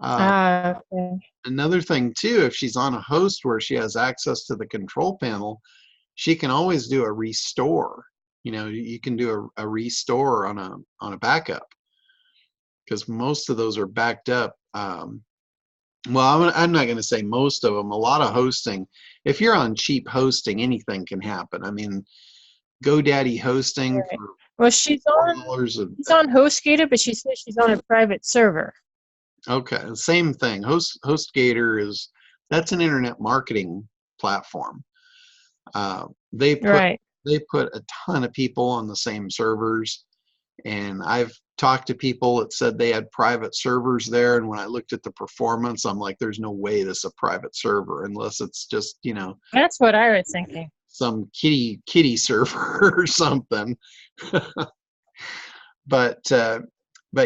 Okay. Another thing too, if she's on a host where she has access to the control panel, she can always do a restore. You can do a restore on a backup, because most of those are backed up. Well, I'm not going to say most of them. A lot of hosting, if you're on cheap hosting, anything can happen. I mean, GoDaddy hosting. Right. For Well, she's on HostGator, but she says she's on a private server. Okay, same thing. HostGator that's an internet marketing platform. They put a ton of people on the same servers, and I've talked to people that said they had private servers there, and when I looked at the performance, I'm like, there's no way this is a private server unless it's just, That's what I was thinking. some kitty server or something. But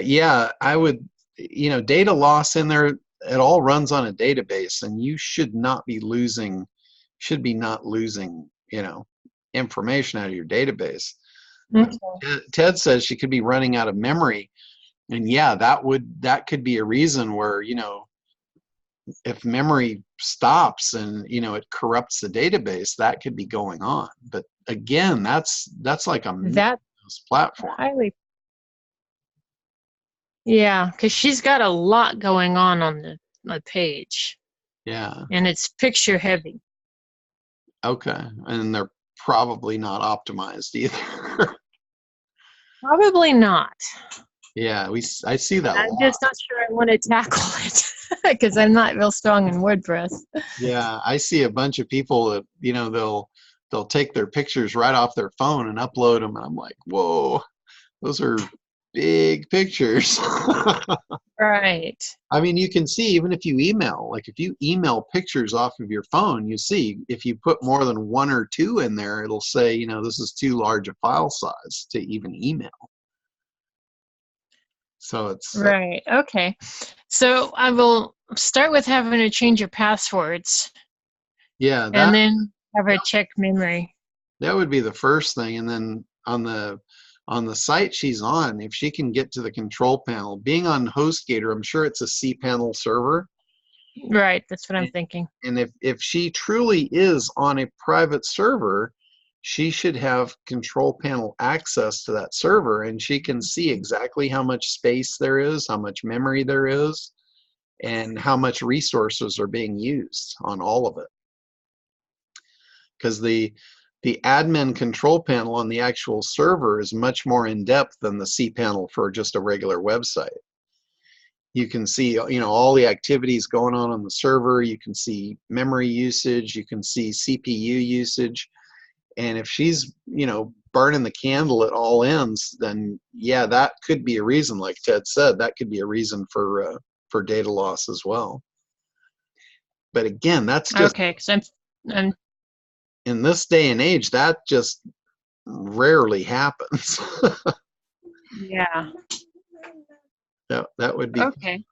yeah, I would, data loss in there, it all runs on a database, and you should not be losing information out of your database. Okay. Ted says she could be running out of memory, and yeah, that could be a reason where, if memory stops and it corrupts the database, that could be going on. But again, that's like a platform. Yeah, because she's got a lot going on the page. Yeah. And it's picture heavy. Okay, and they're probably not optimized either. Probably not. Yeah, I see that. I'm just not sure I want to tackle it because I'm not real strong in WordPress. Yeah, I see a bunch of people that they'll take their pictures right off their phone and upload them, and I'm like, whoa, those are big pictures. Right. I mean, you can see even if you email pictures off of your phone, you see if you put more than one or two in there, it'll say, this is too large a file size to even email. So it's right. Okay. So I will start with having her change her passwords. Yeah. And then have her check memory. That would be the first thing. And then on the site she's on, if she can get to the control panel, being on HostGator, I'm sure it's a cPanel server. Right. That's what I'm thinking. And if she truly is on a private server, she should have control panel access to that server, and she can see exactly how much space there is, how much memory there is, and how much resources are being used on all of it. Because the admin control panel on the actual server is much more in depth than the cPanel for just a regular website. You can see, all the activities going on the server. You can see memory usage. You can see CPU usage. And if she's, burning the candle at all ends, then yeah, that could be a reason. Like Ted said, that could be a reason for data loss as well. But again, that's just Okay, because I'm in this day and age, that just rarely happens. yeah. That would be Okay.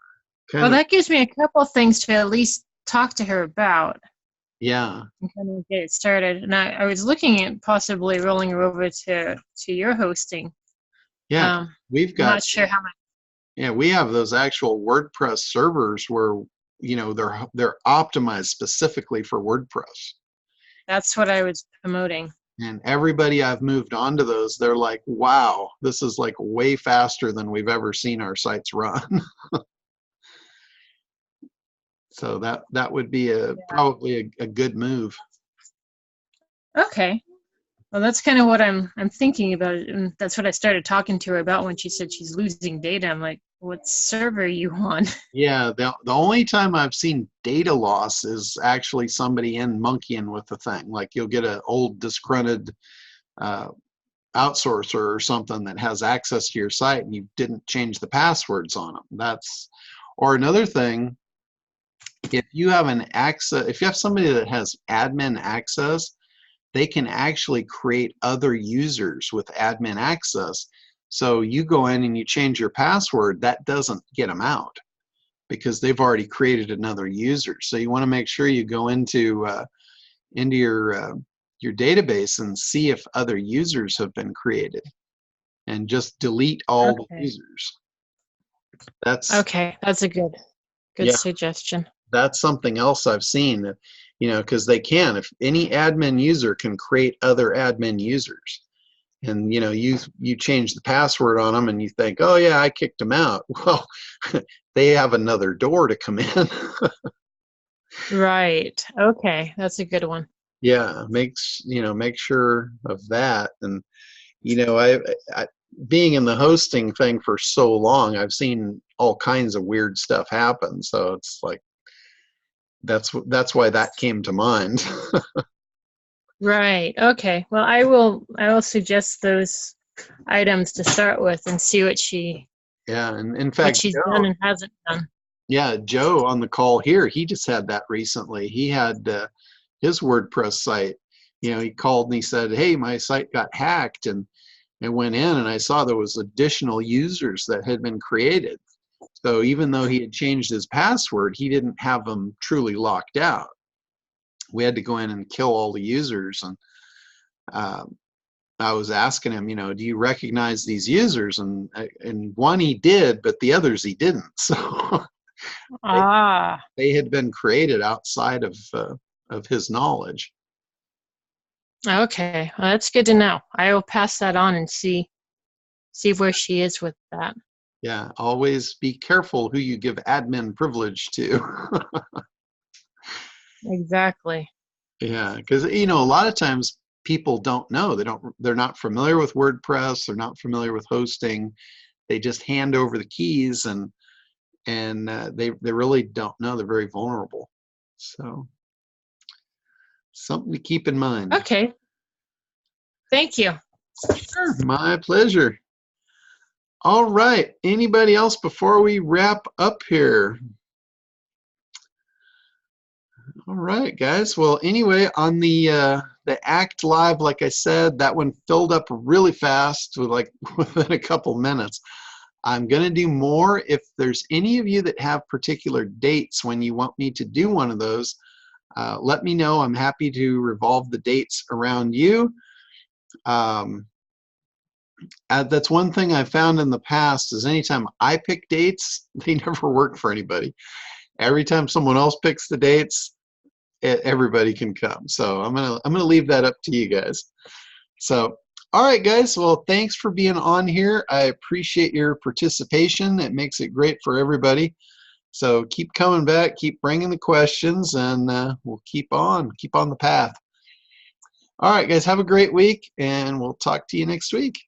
kind Well, of, that gives me a couple things to at least talk to her about yeah. and kind of get it started. And I was looking at possibly rolling her over to your hosting. Yeah, we've I'm got, not sure how much. yeah, we have those actual WordPress servers where, you know, they're optimized specifically for WordPress. That's what I was promoting. And everybody I've moved on to those, they're like, wow, this is like way faster than we've ever seen our sites run. So that would be probably a good move. Okay. Well, that's kind of what I'm thinking about, and that's what I started talking to her about when she said she's losing data. I'm like, what server are you on? Yeah, the only time I've seen data loss is actually somebody in monkeying with the thing. Like you'll get an old disgruntled outsourcer or something that has access to your site and you didn't change the passwords on them. Or another thing, if you have if you have somebody that has admin access, they can actually create other users with admin access. So you go in and you change your password, that doesn't get them out because they've already created another user. So you want to make sure you go into your database and see if other users have been created, and just delete all the users. That's okay. That's a good yeah, suggestion. that's something else I've seen. You know, because they can, if any admin user can create other admin users, and you know, you change the password on them and you think, oh yeah, I kicked them out. Well, they have another door to come in. Right. Okay. That's a good one. Yeah, make sure of that. And you know, I being in the hosting thing for so long, I've seen all kinds of weird stuff happen. So it's like that's why that came to mind. Right. Okay. Well, I will suggest those items to start with and see what Yeah, and in what fact, she's Joe, done and hasn't done. yeah, Joe on the call here, he just had that recently. He had his WordPress site. You know, he called and he said, "Hey, my site got hacked," and I went in and I saw there was additional users that had been created. So even though he had changed his password, he didn't have them truly locked out. We had to go in and kill all the users, and I was asking him, you know, do you recognize these users? And one he did, but the others he didn't. So they had been created outside of his knowledge. Okay. Well, that's good to know. I will pass that on and see where she is with that. Yeah, always be careful who you give admin privilege to. Exactly. Yeah, because you know, a lot of times people don't know. They're not familiar with WordPress. They're not familiar with hosting. They just hand over the keys, and they really don't know. They're very vulnerable. So something to keep in mind. Okay. Thank you. Sure, my pleasure. All right. Anybody else before we wrap up here? All right, guys. Well, anyway, on the Act Live, like I said, that one filled up really fast with within a couple minutes. I'm going to do more. If there's any of you that have particular dates when you want me to do one of those, let me know. I'm happy to revolve the dates around you. That's one thing I found in the past is anytime I pick dates, they never work for anybody. Every time someone else picks the dates, everybody can come. So I'm gonna leave that up to you guys. So all right, guys. Well, thanks for being on here. I appreciate your participation. It makes it great for everybody. So keep coming back, keep bringing the questions, and we'll keep on the path. All right, guys. Have a great week, and we'll talk to you next week.